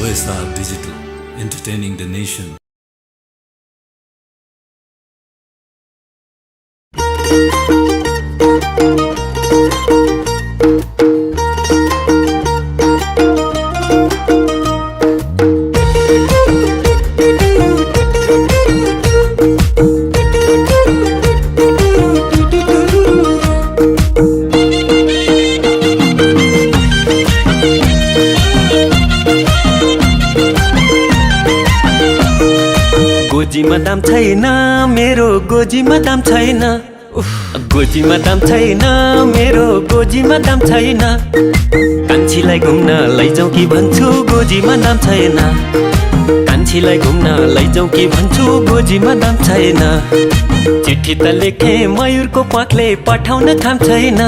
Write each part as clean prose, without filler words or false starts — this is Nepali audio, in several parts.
OSR Digital, entertaining the nation. गोजीमा दाम छैन मेरो गोजीमा दाम छैन गोजीमा दाम छैन मेरो गोजीमा दाम छैन कान्छीलाई घुम्न लैजाऊ कि भन्छु गोजीमा दाम छैन कान्छीलाई घुम्न लैजाऊ कि भन्छु गोजीमा दाम छैन चिठी त लेखे मयूरको प्वाखले पठाउन काम छैन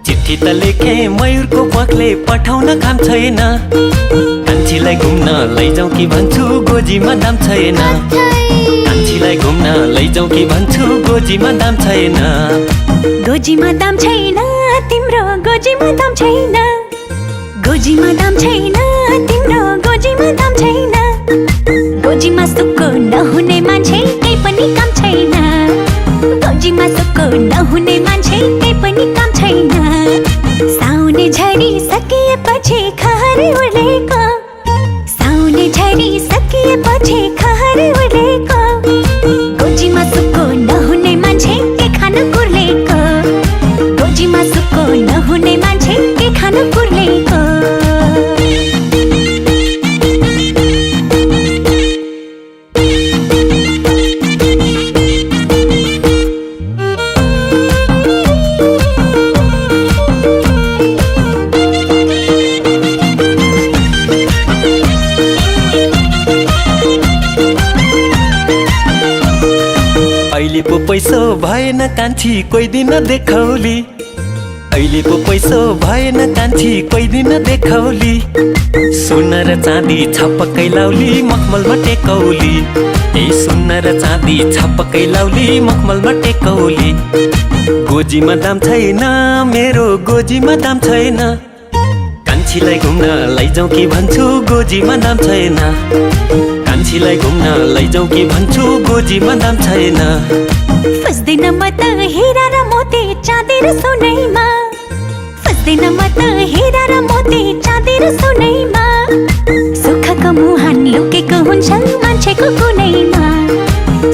चिठी त लेखे मयूरको प्वाखले पठाउन काम छैन कान्छीलाई घुम्न लैजाऊ कि भन्छु गोजीमा दाम छैन कान्छीलाई घुम्न लैजाऊ कि भन्छु गोजीमा दाम छैन गोजीमा दाम छैन तिम्रो गोजीमा दाम छैन गोजीमा दाम छैन तिम्रो गोजीमा दाम छैन गोजीमा सुक्को नहुने मान्छे केही पनि काम छैन गोजीमा सुक्को नहुने मान्छे केही पनि काम छैन साउने झरी सकिएपछि खहरे उडेको साउने झरी सकिएपछि खहरे उडेको गोजीमा सुक्को नहुने मान्छे के खान कुर्लेको गोजीमा सुक्को नहुने मान्छे के खान कुर्लेको अहिले पो पैसो भएन कान्छी कोही दिन देखाउली अहिले पो पैसो भएन कान्छी कोही दिन देखाउली सोना र चाँदी छपक्कै लाउली मखमलमा टेकौली ए सोना र चाँदी छपक्कै लाउली मखमलमा टेकौली गोजीमा दाम छैन मेरो गोजीमा दाम छैन कान्छीलाई घुम्न लैजाऊ कि भन्छु गोजीमा दाम छैन कान्छीलाई घुम्न लैजाऊ कि भन्छु गोजीमा दाम छैन फस्दैन म त हीरा र मोती चाँदी र सोनैमा फस्दैन म त हीरा र मोती चाँदी र सोनैमा सुखको मुहान लुकेको हुन्छ मान्छेको गुनैमा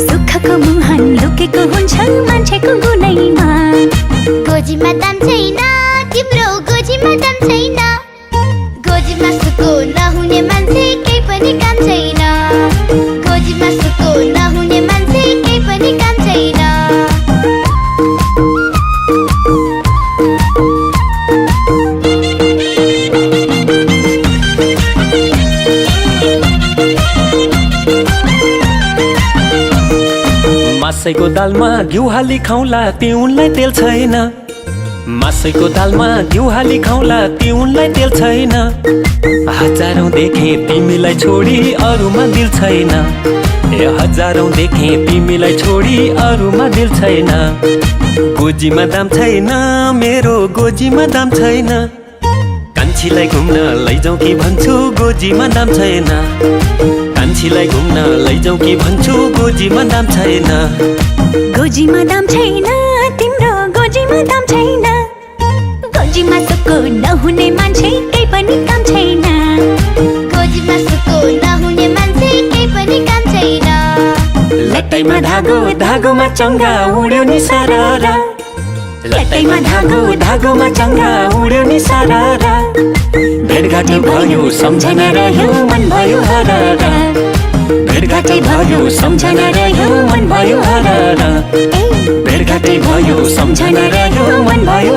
सुखको मुहान लुकेको हुन्छ मान्छेको गुनैमा गोजीमा दाम छैन तिम्रो गोजीमा दाम छैन गोजीमा सुको नहुने मान्छे केही पनि काम छैन गोजीमा सुको नहुने मान्छे केही पनि काम छैन मासैको दालमा घिउ हाली खाउला तिउनलाई तेल छैन मासैको दालमा घिउ हाली खाउला तिउनलाई तेल छैन हजारौं देखे तिमीलाई छोडी अरूमा दिल छैन ए हजारौं देखे तिमीलाई छोडी अरूमा दिल छैन गोजीमा दाम छैन मेरो गोजीमा दाम छैन कान्छीलाई घुम्न लैजाऊ कि भन्छु गोजीमा दाम छैन कान्छीलाई घुम्न लैजाऊ कि भन्छु गोजीमा दाम छैन गोजीमा दाम छैन तिम्रो गोजीमा दाम छैन गोजीमा सुक्को नहुने मान्छे केही पनि काम छैन गोजीमा सुको नहुने मान्छे केही पनि काम छैन लट्टैमा धागो धागोमा चङ्गा उड्यो नि सररा लट्टैमा धागो धागोमा चङ्गा उड्यो नि सररा भेटघाटै भयो सम्झना रह्यो मन भयो हरारा भेटघाटै भयो सम्झना रह्यो मन भयो हरारा भेटघाटै भयो सम्झना रह्यो मन भयो